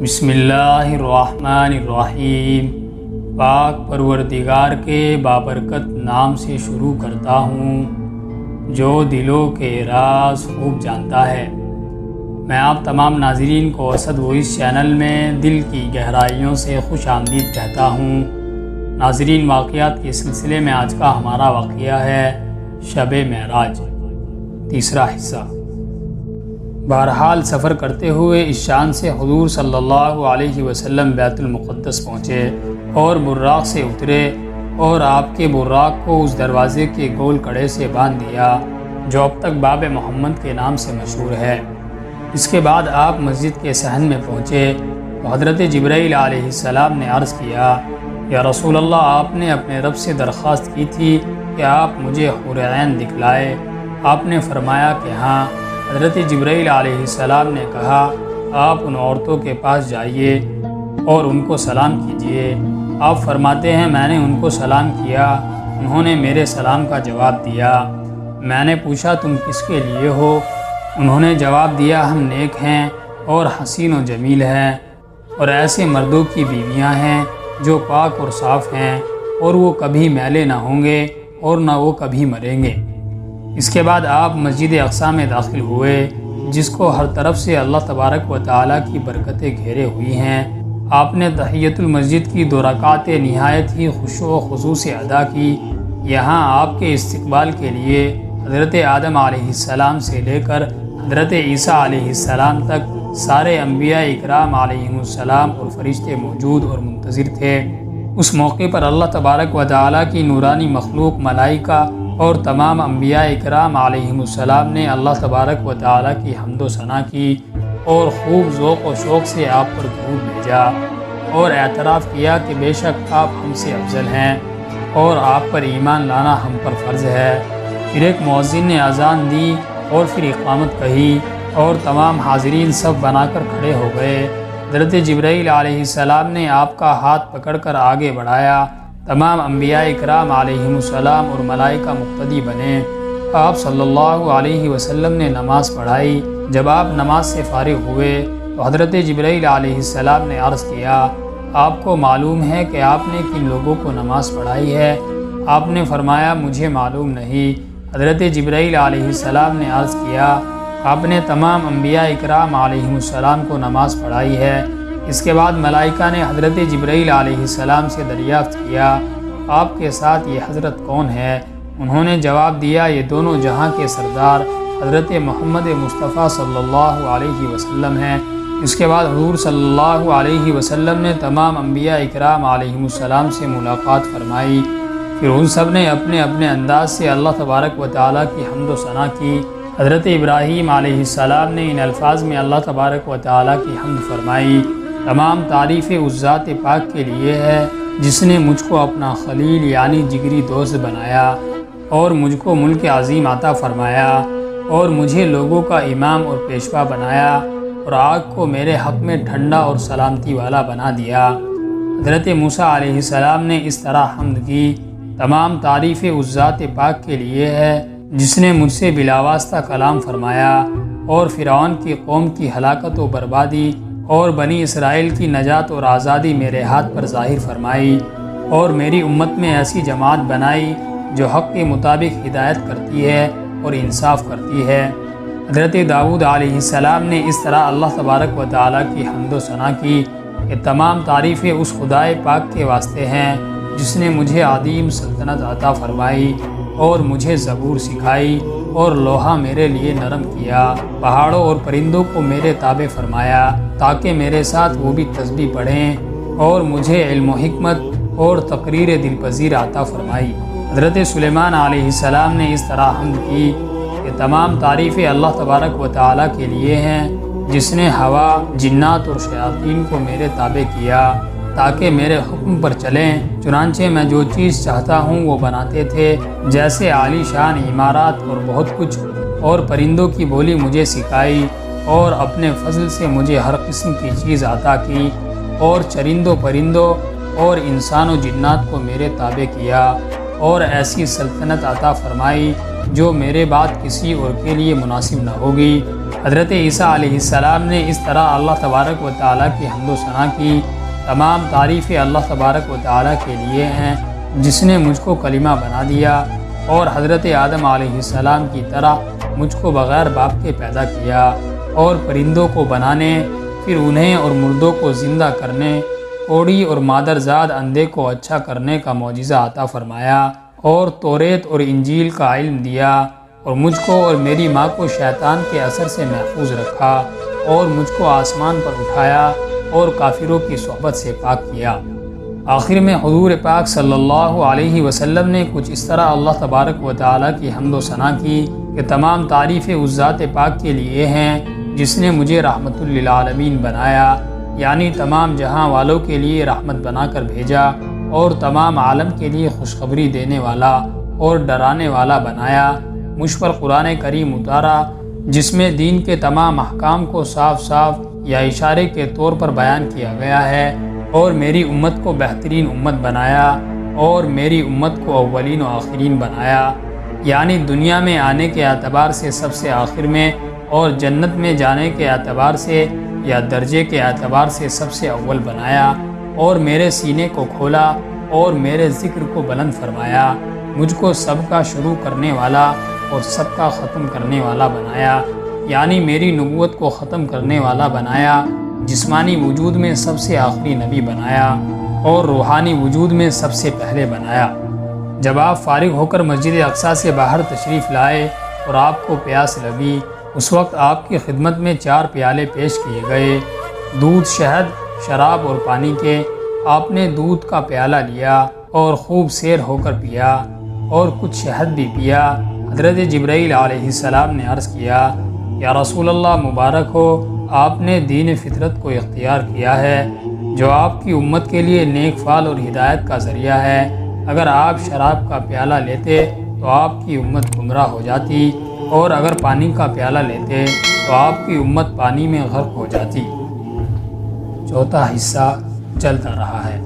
بسم اللہ الرحمن الرحیم۔ پاک پروردگار کے بابرکت نام سے شروع کرتا ہوں جو دلوں کے راز خوب جانتا ہے۔ میں آپ تمام ناظرین کو اسد وائس چینل میں دل کی گہرائیوں سے خوش آمدید کہتا ہوں۔ ناظرین، واقعات کے سلسلے میں آج کا ہمارا واقعہ ہے شب معراج، تیسرا حصہ۔ بہرحال سفر کرتے ہوئے اس شان سے حضور صلی اللہ علیہ وسلم بیت المقدس پہنچے اور براق سے اترے اور آپ کے براق کو اس دروازے کے گول کڑے سے باندھ دیا جو اب تک باب محمد کے نام سے مشہور ہے۔ اس کے بعد آپ مسجد کے صحن میں پہنچے تو حضرت جبرائیل علیہ السلام نے عرض کیا، یا رسول اللہ، آپ نے اپنے رب سے درخواست کی تھی کہ آپ مجھے حور عین دکھلائے۔ آپ نے فرمایا کہ ہاں۔ حضرت جبرائیل علیہ السلام نے کہا، آپ ان عورتوں کے پاس جائیے اور ان کو سلام کیجیے۔ آپ فرماتے ہیں، میں نے ان کو سلام کیا، انہوں نے میرے سلام کا جواب دیا۔ میں نے پوچھا، تم کس کے لیے ہو؟ انہوں نے جواب دیا، ہم نیک ہیں اور حسین و جمیل ہیں اور ایسے مردوں کی بیویاں ہیں جو پاک اور صاف ہیں اور وہ کبھی میلے نہ ہوں گے اور نہ وہ کبھی مریں گے۔ اس کے بعد آپ مسجد اقصی میں داخل ہوئے جس کو ہر طرف سے اللہ تبارک و تعالیٰ کی برکتیں گھیرے ہوئی ہیں۔ آپ نے تحیۃ المسجد کی 2 رکعتیں نہایت ہی خشوع و خضوع سے ادا کی۔ یہاں آپ کے استقبال کے لیے حضرت آدم علیہ السلام سے لے کر حضرت عیسیٰ علیہ السلام تک سارے انبیاء اکرام علیہم السلام اور فرشتے موجود اور منتظر تھے۔ اس موقع پر اللہ تبارک و تعالیٰ کی نورانی مخلوق ملائکہ اور تمام انبیاء اکرام علیہم السلام نے اللہ تبارک و تعالیٰ کی حمد و ثنا کی اور خوب ذوق و شوق سے آپ پر درود بھیجا اور اعتراف کیا کہ بے شک آپ ہم سے افضل ہیں اور آپ پر ایمان لانا ہم پر فرض ہے۔ پھر ایک مؤذن نے اذان دی اور پھر اقامت کہی اور تمام حاضرین صف بنا کر کھڑے ہو گئے۔ حضرت جبرائیل علیہ السلام نے آپ کا ہاتھ پکڑ کر آگے بڑھایا۔ تمام انبیاء اکرام علیہم السلام اور ملائکہ مقتدی بنے۔ آپ صلی اللہ علیہ وسلم نے نماز پڑھائی۔ جب آپ نماز سے فارغ ہوئے تو حضرت جبرائیل علیہ السلام نے عرض کیا، آپ کو معلوم ہے کہ آپ نے کن لوگوں کو نماز پڑھائی ہے؟ آپ نے فرمایا، مجھے معلوم نہیں۔ حضرت جبرائیل علیہ السلام نے عرض کیا، آپ نے تمام انبیاء اکرام علیہم السلام کو نماز پڑھائی ہے۔ اس کے بعد ملائکہ نے حضرت جبرائیل علیہ السلام سے دریافت کیا، آپ کے ساتھ یہ حضرت کون ہے؟ انہوں نے جواب دیا، یہ دونوں جہاں کے سردار حضرت محمد مصطفیٰ صلی اللہ علیہ وسلم ہیں۔ اس کے بعد حضور صلی اللہ علیہ وسلم نے تمام انبیاء اکرام علیہم السلام سے ملاقات فرمائی۔ پھر ان سب نے اپنے اپنے انداز سے اللہ تبارک و تعالیٰ کی حمد و ثنا کی۔ حضرت ابراہیم علیہ السلام نے ان الفاظ میں اللہ تبارک و تعالیٰ کی حمد فرمائی، تمام تعریف اس ذات پاک کے لیے ہے جس نے مجھ کو اپنا خلیل یعنی جگری دوست بنایا اور مجھ کو ملک عظیم عطا فرمایا اور مجھے لوگوں کا امام اور پیشوا بنایا اور آگ کو میرے حق میں ٹھنڈا اور سلامتی والا بنا دیا۔ حضرت موسیٰ علیہ السلام نے اس طرح حمد کی، تمام تعریف اس ذات پاک کے لیے ہے جس نے مجھ سے بلا واسطہ کلام فرمایا اور فرعون کی قوم کی ہلاکت و بربادی اور بنی اسرائیل کی نجات اور آزادی میرے ہاتھ پر ظاہر فرمائی اور میری امت میں ایسی جماعت بنائی جو حق کے مطابق ہدایت کرتی ہے اور انصاف کرتی ہے۔ حضرت داؤد علیہ السلام نے اس طرح اللہ تبارک و تعالیٰ کی حمد و ثنا کی کہ تمام تعریفیں اس خدائے پاک کے واسطے ہیں جس نے مجھے عظیم سلطنت عطا فرمائی اور مجھے زبور سکھائی اور لوہا میرے لیے نرم کیا، پہاڑوں اور پرندوں کو میرے تابع فرمایا تاکہ میرے ساتھ وہ بھی تسبیح پڑھیں اور مجھے علم و حکمت اور تقریر دل پذیر عطا فرمائی۔ حضرت سلیمان علیہ السلام نے اس طرح حمد کی کہ تمام تعریفیں اللہ تبارک و تعالیٰ کے لیے ہیں جس نے ہوا، جنات اور شیاطین کو میرے تابع کیا تاکہ میرے حکم پر چلیں۔ چنانچہ میں جو چیز چاہتا ہوں وہ بناتے تھے، جیسے عالی شان عمارات اور بہت کچھ، اور پرندوں کی بولی مجھے سکھائی اور اپنے فضل سے مجھے ہر قسم کی چیز عطا کی اور چرندوں پرندوں اور انسان و جنات کو میرے تابع کیا اور ایسی سلطنت عطا فرمائی جو میرے بعد کسی اور کے لیے مناسب نہ ہوگی۔ حضرت عیسیٰ علیہ السلام نے اس طرح اللہ تبارک و تعالیٰ کی حمد و ثنا کی۔ تمام تعریفیں اللہ تبارک و تعالیٰ کے لیے ہیں جس نے مجھ کو کلمہ بنا دیا اور حضرت آدم علیہ السلام کی طرح مجھ کو بغیر باپ کے پیدا کیا، اور پرندوں کو بنانے، پھر انہیں اور مردوں کو زندہ کرنے، کوڑی اور مادرزاد اندھے کو اچھا کرنے کا معجزہ عطا فرمایا، اور توریت اور انجیل کا علم دیا، اور مجھ کو اور میری ماں کو شیطان کے اثر سے محفوظ رکھا، اور مجھ کو آسمان پر اٹھایا اور کافروں کی صحبت سے پاک کیا۔ آخر میں حضور پاک صلی اللہ علیہ وسلم نے کچھ اس طرح اللہ تبارک و تعالیٰ کی حمد و ثنا کی کہ تمام تعریفیں اس ذات پاک کے لیے ہیں جس نے مجھے رحمت للعالمین بنایا، یعنی تمام جہاں والوں کے لیے رحمت بنا کر بھیجا، اور تمام عالم کے لیے خوشخبری دینے والا اور ڈرانے والا بنایا۔ مجھ پر قرآن کریم اتارا جس میں دین کے تمام احکام کو صاف صاف یا اشارے کے طور پر بیان کیا گیا ہے، اور میری امت کو بہترین امت بنایا، اور میری امت کو اولین و آخرین بنایا، یعنی دنیا میں آنے کے اعتبار سے سب سے آخر میں، اور جنت میں جانے کے اعتبار سے یا درجے کے اعتبار سے سب سے اول بنایا، اور میرے سینے کو کھولا اور میرے ذکر کو بلند فرمایا۔ مجھ کو سب کا شروع کرنے والا اور سب کا ختم کرنے والا بنایا، یعنی میری نبوت کو ختم کرنے والا بنایا، جسمانی وجود میں سب سے آخری نبی بنایا، اور روحانی وجود میں سب سے پہلے بنایا۔ جب آپ فارغ ہو کر مسجد اقصیٰ سے باہر تشریف لائے اور آپ کو پیاس لگی، اس وقت آپ کی خدمت میں 4 پیالے پیش کیے گئے، دودھ، شہد، شراب اور پانی کے۔ آپ نے دودھ کا پیالہ لیا اور خوب سیر ہو کر پیا، اور کچھ شہد بھی پیا۔ حضرت جبرائیل علیہ السلام نے عرض کیا، یا رسول اللہ مبارک ہو، آپ نے دین فطرت کو اختیار کیا ہے جو آپ کی امت کے لیے نیک فال اور ہدایت کا ذریعہ ہے۔ اگر آپ شراب کا پیالہ لیتے تو آپ کی امت گمراہ ہو جاتی، اور اگر پانی کا پیالہ لیتے تو آپ کی امت پانی میں غرق ہو جاتی۔ چوتھا حصہ چلتا رہا ہے۔